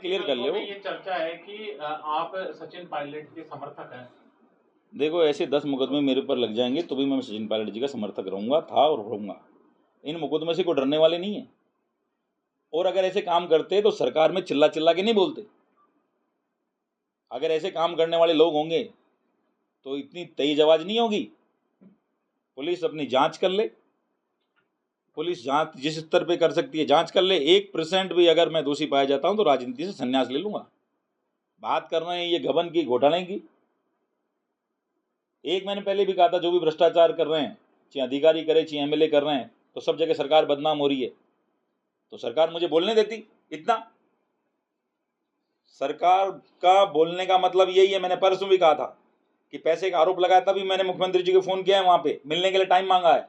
Clear कर ले। ये चर्चा है कि आप सचिन पायलट के समर्थक हैं। देखो, ऐसे 10 मुकदमे मेरे ऊपर लग जाएंगे तो भी मैं सचिन पायलट जी का समर्थक रहूंगा, था और रहूंगा। इन मुकदमे से कोई डरने वाले नहीं है। और अगर ऐसे काम करते तो सरकार में चिल्ला चिल्ला के नहीं बोलते। अगर ऐसे काम करने वाले लोग होंगे तो इतनी तेज आवाज नहीं होगी। पुलिस अपनी जांच कर ले, पुलिस जांच जिस स्तर पे कर सकती है जांच कर ले। 1% भी अगर मैं दोषी पाया जाता हूं तो राजनीति से संन्यास ले लूंगा। बात कर रहे हैं ये गबन की, घोटाले की। एक मैंने पहले भी कहा था, जो भी भ्रष्टाचार कर रहे हैं, चाहे अधिकारी करे चाहे एमएलए कर रहे हैं, तो सब जगह सरकार बदनाम हो रही है। तो सरकार मुझे बोलने देती इतना। सरकार का बोलने का मतलब यही है। मैंने परसों भी कहा था कि पैसे का आरोप लगाया, तभी मैंने मुख्यमंत्री जी को फोन किया है, वहां पे मिलने के लिए टाइम मांगा है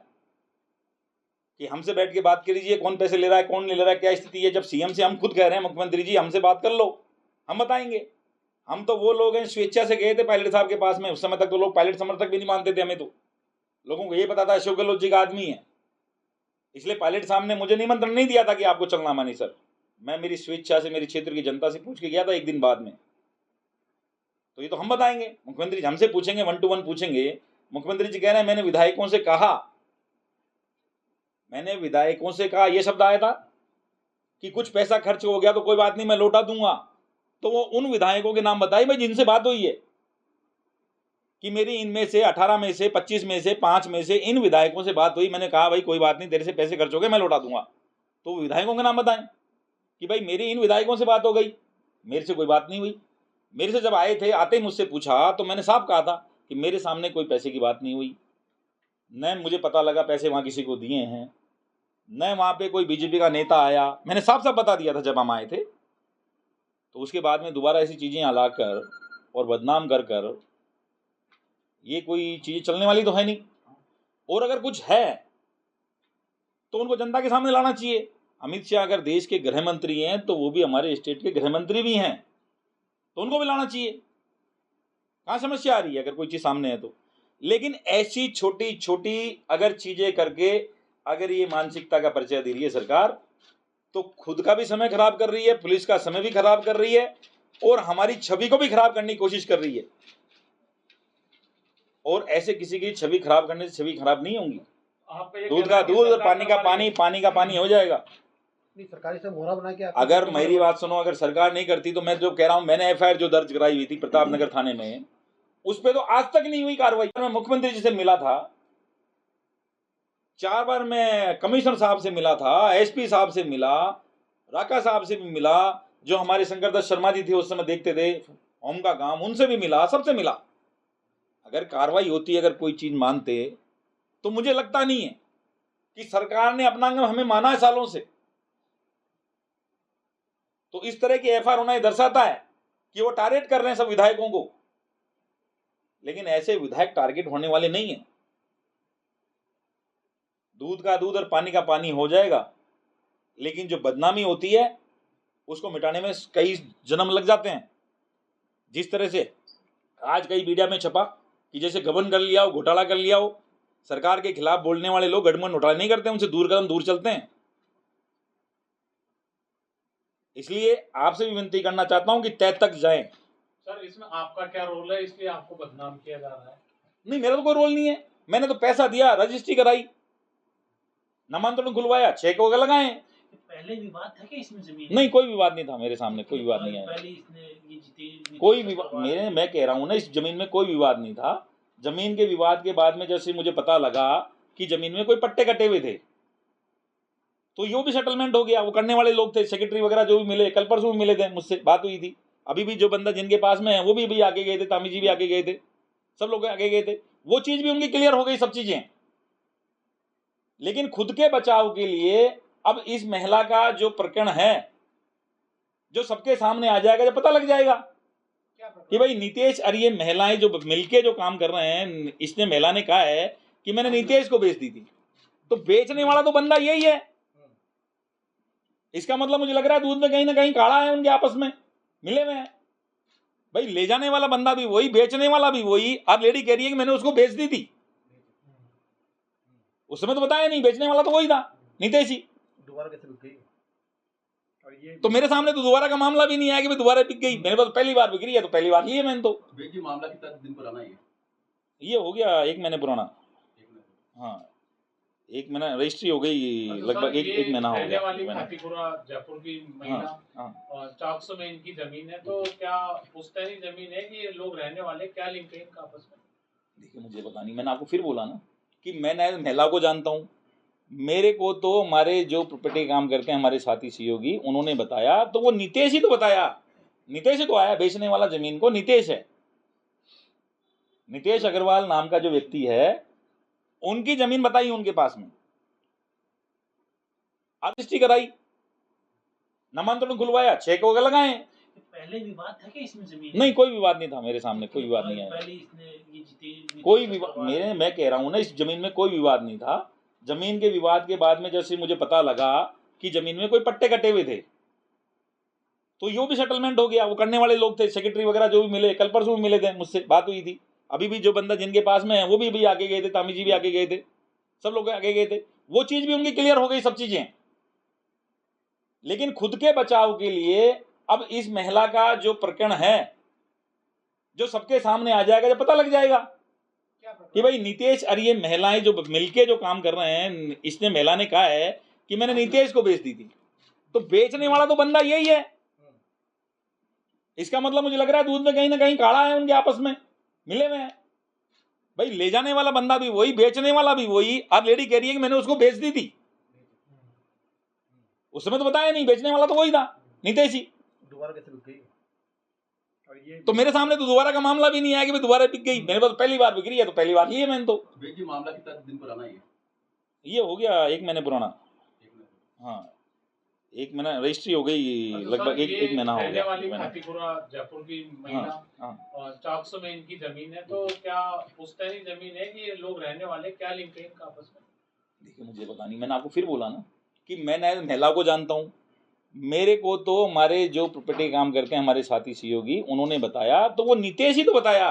कि हमसे बैठ के बात करिए, कौन पैसे ले रहा है कौन नहीं ले रहा है, क्या स्थिति है। जब सीएम से हम खुद कह रहे हैं मुख्यमंत्री जी हमसे बात कर लो, हम बताएंगे। हम तो वो लोग हैं, स्वेच्छा से गए थे पायलट साहब के पास में। उस समय तक तो लोग पायलट समर्थक भी नहीं मानते थे हमें। तो लोगों को ये पता था अशोक गहलोत जी का आदमी है, इसलिए पायलट साहब ने मुझे निमंत्रण नहीं दिया था कि आपको चलना मानी। सर, मैं मेरी स्वेच्छा से मेरी क्षेत्र की जनता से पूछ के गया था एक दिन बाद में। तो ये तो हम बताएंगे, मुख्यमंत्री जी हमसे पूछेंगे, 1 to 1 पूछेंगे। मुख्यमंत्री जी कह रहे हैं मैंने विधायकों से कहा, मैंने विधायकों से कहा, ये शब्द आया था कि कुछ पैसा खर्च हो गया तो कोई बात नहीं मैं लौटा दूंगा। तो वो उन विधायकों के नाम बताइए भाई जिनसे बात हुई है कि मेरी इनमें से 18 में से 25 में से 5 में से इन विधायकों से बात हुई। मैंने कहा भाई कोई बात नहीं, तेरे से पैसे खर्च हो गए मैं लौटा दूंगा। तो विधायकों के नाम बताएं कि भाई मेरी इन विधायकों से बात हो गई, मेरे से कोई बात नहीं हुई। मेरे से जब आए थे, आते ही मुझसे पूछा तो मैंने साफ कहा था कि मेरे सामने कोई पैसे की बात नहीं हुई, न मुझे पता लगा पैसे वहां किसी को दिए हैं, न वहां पे कोई बीजेपी का नेता आया। मैंने साफ साफ बता दिया था जब हम आए थे। तो उसके बाद में दोबारा ऐसी चीजें लाकर और बदनाम कर कर ये कोई चीजें चलने वाली तो है नहीं। और अगर कुछ है तो उनको जनता के सामने लाना चाहिए। अमित शाह अगर देश के गृह मंत्री हैं तो वो भी हमारे स्टेट के गृह मंत्री भी हैं, तो उनको भी लाना चाहिए। कहां समस्या आ रही है अगर कोई चीज सामने है तो। लेकिन ऐसी छोटी छोटी अगर चीजें करके अगर ये मानसिकता का परिचय दे रही है सरकार, तो खुद का भी समय खराब कर रही है, पुलिस का समय भी खराब कर रही है, और हमारी छवि को भी खराब करने की कोशिश कर रही है। और ऐसे किसी की छवि खराब करने से छवि खराब नहीं होगी। दूध का दूध और पानी का पानी, पानी का पानी हो जाएगा। सरकारी से मोहरा बना के अगर मेरी बात सुनो, अगर सरकार नहीं करती तो मैं जो कह रहा हूं, मैंने एफआईआर जो दर्ज कराई हुई थी प्रतापनगर थाने में, उस पर तो आज तक नहीं हुई कार्रवाई। मैं मुख्यमंत्री जी से मिला था, 4 बार मैं कमिश्नर साहब से मिला था, एसपी साहब से मिला, राका साहब से भी मिला, जो हमारे शंकर दत्त शर्मा जी थे उस समय देखते थे होम का काम, उनसे भी मिला, सबसे मिला। अगर कार्रवाई होती, अगर कोई चीज मानते, तो मुझे लगता नहीं है कि सरकार ने अपना हमें माना है सालों से। तो इस तरह की एफआईआर होना दर्शाता है कि वो टारगेट कर रहे हैं सब विधायकों को। लेकिन ऐसे विधायक टारगेट होने वाले नहीं है। दूध का दूध और पानी का पानी हो जाएगा, लेकिन जो बदनामी होती है उसको मिटाने में कई जन्म लग जाते हैं। जिस तरह से आज कई मीडिया में छपा कि जैसे गबन कर लिया हो, घोटाला कर लिया हो, सरकार के खिलाफ बोलने वाले लोग गठबंधन घोटाला नहीं करते, उनसे दूर कदम दूर चलते हैं। इसलिए आपसे भी विनती करना चाहता हूं कि तय तक जाएं। सर, इसमें आपका क्या रोल है, इसलिए आपको बदनाम किया जा रहा है? नहीं, मेरा तो कोई रोल नहीं है। मैंने तो पैसा दिया, रजिस्ट्री कराई, नामांतरण खुलवाया, चेक वगैरह लगाए। पहले विवाद था क्या इसमें जमीन? नहीं, कोई विवाद नहीं था मेरे सामने, कोई विवाद नहीं है। पहले इसने ये जीते कोई विवाद मैं कह रहा हूं ना, इस जमीन में कोई विवाद नहीं था। जमीन के विवाद के बाद में जैसे मुझे पता लगा कि जमीन में कोई पट्टे कटे हुए थे, तो यो भी सेटलमेंट हो गया। वो करने वाले लोग थे, सेक्रेटरी वगैरह जो भी मिले, कल परसों भी मिले थे, मुझसे बात हुई थी। अभी भी जो बंदा जिनके पास में है वो भी आगे गए थे, तामी जी भी आगे गए थे, सब लोग आगे गए थे। वो चीज भी उनकी क्लियर हो गई, सब चीजें। लेकिन खुद के बचाव के लिए अब इस महिला का जो प्रकरण है, जो सबके सामने आ जाएगा, जब पता लग जाएगा कि भाई नीतीश और ये महिलाएं जो मिलके जो काम कर रहे हैं, इसने महिला ने कहा है कि मैंने नीतीश को बेच दी थी, तो बेचने वाला तो बंदा यही है। इसका मतलब मुझे लग रहा है दूध में कहीं ना कहीं काढ़ा है, उनके आपस में मिले हुए हैं। भाई ले जाने वाला बंदा भी वही, बेचने वाला भी वही। अब लेडी कह रही है कि मैंने उसको बेच दी थी, उस समय तो बताया नहीं, बेचने वाला तो वही था, नीतीश ही। दोबारा कैसे रुक गई? और ये तो मेरे सामने तो दोबारा का मामला भी नहीं आया कि मैं दोबारा बिक गई। मेरे पास पहली बार बिक रही है तो पहली बार ली है मैंने। तो जी मामला कितना दिन पुराना है ये हो गया 1 महीने पुराना। एक मिनट। हाँ 1 महीना रजिस्ट्री हो गई, लगभग एक महीना हो रहने गया। वाली मैंने खातीपुरा जयपुर की महिला हाँ और 400 में इनकी जमीन है, तो क्या पुश्तैनी जमीन है कि ये लोग रहने वाले, क्या लिंक है इनका आपस में? देखिए मुझे पता नहीं, मैंने आपको फिर बोला ना कि मैं ना महिला को जानता हूँ। मेरे को तो हमारे जो प्रॉपर्टी काम करके हमारे साथी सहयोगी उन्होंने बताया, तो वो नितेश ही तो बताया। नितेश ही तो आया बेचने वाला जमीन को, नितेश है। नितेश अग्रवाल नाम का जो व्यक्ति है, उनकी जमीन बताई उनके पास में, रजिस्ट्री कराई, नामांतरण खुलवाया, चेक वगैरह लगाए। पहले विवाद था क्या इसमें जमीन? नहीं कोई विवाद नहीं था मेरे सामने, कोई विवाद नहीं आया। पहले इसने ये जीते कोई विवाद मैं कह रहा हूं ना, इस जमीन में कोई विवाद नहीं था। जमीन के विवाद के बाद में जैसे मुझे पता लगा कि जमीन में कोई पट्टे कटे हुए थे, तो यो भी सेटलमेंट हो गया। वो करने वाले लोग थे, सेक्रेटरी वगैरह जो भी मिले, कल परसों भी मिले थे, मुझसे बात हुई थी। अभी भी जो बंदा जिनके पास में है वो भी आगे गए थे, तामी जी भी आगे गए थे, सब लोग आगे गए थे। वो चीज भी उनकी क्लियर हो गई, सब चीजें। लेकिन खुद के बचाव के लिए अब इस महिला का जो प्रकरण है, जो सबके सामने आ जाएगा, जब पता लग जाएगा कि भाई नितेश और ये महिलाएं जो मिलके जो काम कर रहे हैं, इसने महिला ने कहा है कि मैंने नितेश को बेच दी थी, तो बेचने वाला तो बंदा यही है। इसका मतलब मुझे लग रहा है दूध में कहीं ना कहीं काढ़ा है, उनके आपस में मिले हुए हैं। भाई ले जाने वाला बंदा भी वही, बेचने वाला भी वही। अब लेडी कह रही है कि मैंने उसको बेच दी थी, उस समय तो बताया नहीं, बेचने वाला तो वही था, नितेश ही। दोबारा कैसे बिक गई? और ये तो मेरे सामने तो दोबारा का मामला भी नहीं आया कि मैं दोबारा बिक गई। मेरे पास पहली बार बिक रही है तो पहली बार ली है मैंने। तो जी मामला कितना दिन पुराना है ये हो गया 1 महीने पुराना। एक मिनट। हाँ 1 महीना रजिस्ट्री हो गई, लगभग एक महीना हो रहने गया। वाली खातीपुरा जयपुर की महिला हाँ और 400 में इनकी जमीन है, तो क्या पुश्तैनी जमीन है कि ये लोग रहने वाले, क्या लिंक है इनका आपस में? देखिए मुझे पता नहीं, मैंने आपको फिर बोला ना कि मैं ना महिला को जानता हूँ। मेरे को तो हमारे जो प्रॉपर्टी काम करके हमारे साथी सहयोगी उन्होंने बताया, तो वो नितेश ही तो बताया।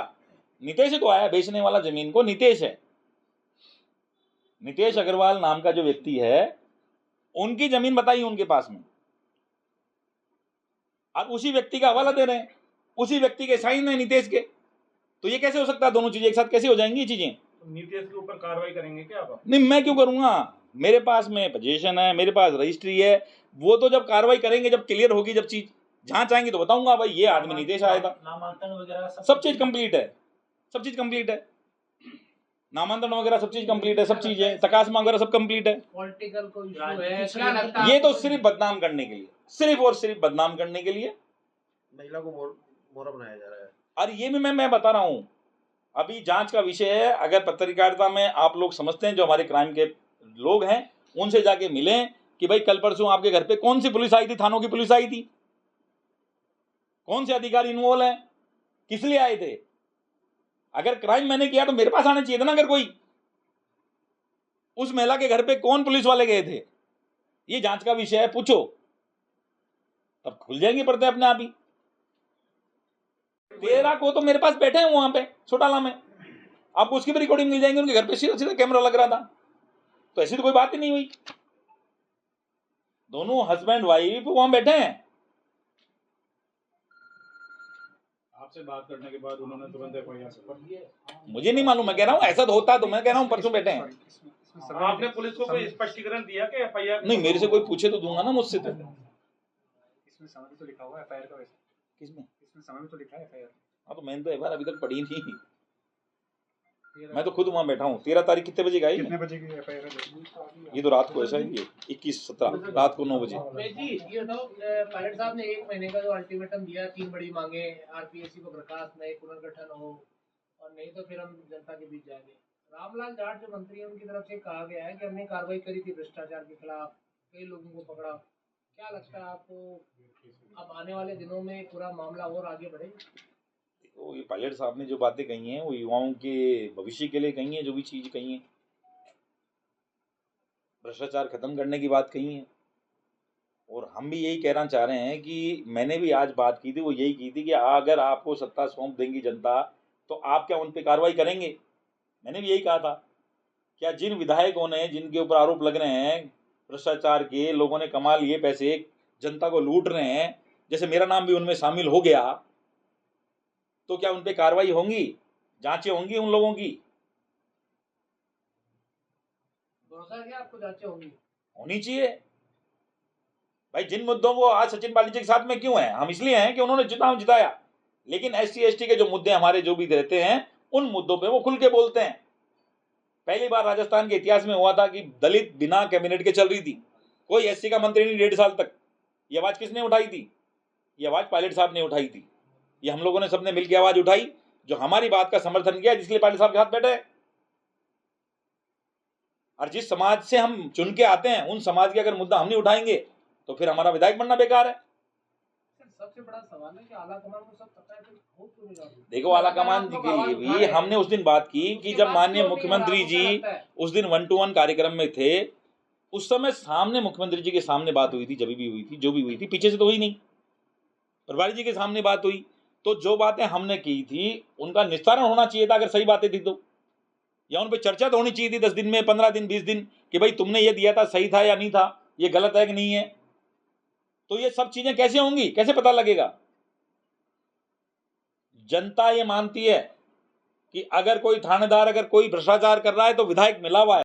नितेश ही तो आया बेचने वाला जमीन को, नितेश है। नितेश अग्रवाल नाम का जो व्यक्ति है, उनकी जमीन बताई उनके पास में, और उसी व्यक्ति का हवाला दे रहे हैं, उसी व्यक्ति के साइन है नितेश के। तो ये कैसे हो सकता है? दोनों चीजें एक साथ कैसे हो जाएंगी ये चीजें? नितेश के ऊपर कार्रवाई करेंगे क्या आप? नहीं मैं क्यों करूंगा, मेरे पास में पोजीशन है, मेरे पास रजिस्ट्री है। वो तो जब कार्रवाई करेंगे, जब क्लियर होगी, जब चीज जांच आएंगी तो बताऊंगा भाई ये आदमी नितेश आया था। नामांकन वगैरह सब चीज कंप्लीट है, सब चीज कंप्लीट है, नामांतरण वगैरह सब चीज कंप्लीट है, सब चीज है, तकासमा वगैरह सब कंप्लीट है। पॉलिटिकल कोई इशू है, राजनीतिक क्या लगता है ये तो आपको? सिर्फ बदनाम करने के लिए, सिर्फ और सिर्फ बदनाम करने के लिए। महिला को मोहरा बनाया जा रहा है। और ये भी मैं बता रहा हूं, अभी जांच का विषय है। अगर पत्रकारिता में आप लोग समझते हैं, जो हमारे क्राइम के लोग हैं, उनसे जाके मिलें कि भाई कल परसों आपके घर पे कौन सी पुलिस आई थी, थानों की पुलिस आई थी, कौन से अधिकारी इन्वॉल्व हैं, किस लिए आए थे। अगर क्राइम मैंने किया तो मेरे पास आना चाहिए था ना। अगर कोई, उस महिला के घर पे कौन पुलिस वाले गए थे, ये जांच का विषय है, पूछो, तब खुल जाएंगे पर्दे अपने आप ही। 13 को तो मेरे पास बैठे हैं वहां पे चौटाला में, आपको उसकी भी रिकॉर्डिंग मिल जाएंगी। उनके घर पे सीधा सीधा कैमरा लग रहा था, तो ऐसी तो कोई बात ही नहीं हुई। दोनों हस्बैंड वाइफ वहां बैठे हैं। आपसे बात करने के बाद उन्होंने तुरंत एफआईआर कर मुझे नहीं मालूम, मैं कह रहा हूं ऐसा तो होता, तो मैं कह रहा हूं परसों बैठे हैं। आपने पुलिस को कोई स्पष्टीकरण दिया कि एफआईआर? नहीं, मेरे से कोई पूछे तो दूंगा ना, मुझसे तो। इसमें समय भी तो लिखा हुआ है एफआईआर का। वैसे किसमें? इसमें समय भी तो लिखा है एफआईआर। हाँ तो मैंने तो एक बार अभी तक पढ़ी नहीं, मैं तो खुद वहां बैठा हूँ। 13 तारीख कितने बजे का आई? कितने बजे की एफआईआर है? ये तो रात को ऐसा ही है, 21/17 रात को 9 बजे। जी ये बताओ, पायलट साहब ने 1 महीने का जो अल्टीमेटम दिया, 3 बड़ी मांगे, आरपीएससी को बर्खास्त, नए पुनर्गठन हो, और नहीं तो फिर हम जनता के बीच जाएंगे। रामलाल जाट जो मंत्री है, उनकी तरफ से कहा गया है कि हमने कार्रवाई करी थी भ्रष्टाचार के खिलाफ, कई लोगों को पकड़ा। क्या लगता है आपको, अब आने वाले दिनों में पूरा मामला और आगे बढ़ेगा? तो ये पायलट साहब ने जो बातें कही हैं, वो युवाओं के भविष्य के लिए कही हैं। जो भी चीज कही है, भ्रष्टाचार खत्म करने की बात कही है। और हम भी यही कहना चाह रहे हैं कि मैंने भी आज बात की थी, वो यही की थी कि अगर आपको सत्ता सौंप देंगी जनता, तो आप क्या उन पे कार्रवाई करेंगे। मैंने भी यही कहा था, क्या जिन विधायकों ने, जिनके ऊपर आरोप लग रहे हैं भ्रष्टाचार के, लोगों ने कमा लिए पैसे, जनता को लूट रहे हैं, जैसे मेरा नाम भी उनमें शामिल हो गया, तो क्या उन पे कार्रवाई होंगी, जांचें होंगी उन लोगों की? भरोसा है क्या आपको जांचें होंगी? होनी चाहिए भाई। जिन मुद्दों को आज सचिन पायलट जी के साथ में क्यों है, हम इसलिए हैं कि उन्होंने चुनाव जिताया, लेकिन SC ST के जो मुद्दे हमारे जो भी रहते हैं उन मुद्दों पे वो खुल के बोलते हैं। पहली बार राजस्थान के इतिहास में हुआ था कि दलित बिना कैबिनेट के चल रही थी, कोई SC का मंत्री नहीं 1.5 साल तक। ये आवाज किसने उठाई थी? ये आवाज पायलट साहब ने उठाई थी। ये हम लोगों ने सबने मिलकर आवाज उठाई, जो हमारी बात का समर्थन किया, जिसके लिए पायलट साहब के साथ बैठे। और जिस समाज से हम चुन के आते हैं उन समाज के अगर मुद्दा हम नहीं उठाएंगे तो फिर हमारा विधायक बनना बेकार है। सबसे बड़ा सवाल है कि आला कमान को सब पता है, फिर हो क्यों नहीं रहा? देखो, आला कमान के लिए भी हमने उस दिन बात की कि जब माननीय मुख्यमंत्री जी उस दिन 1-to-1 कार्यक्रम में थे, उस समय सामने मुख्यमंत्री जी के सामने बात हुई थी, जब भी हुई थी, जो भी हुई थी, पीछे से तो हुई नहीं, प्रभारी जी के सामने बात हुई। तो जो बातें हमने की थी उनका निस्तारण होना चाहिए था, अगर सही बातें थी तो, या उन पर चर्चा तो होनी चाहिए थी 10 दिन में, 15 दिन, 20 दिन, कि भाई तुमने ये दिया था सही था या नहीं था, ये गलत है कि नहीं है। तो ये सब चीजें कैसे होंगी, कैसे पता लगेगा? जनता ये मानती है कि अगर कोई थानेदार, अगर कोई भ्रष्टाचार कर रहा है तो विधायक मिला हुआ है।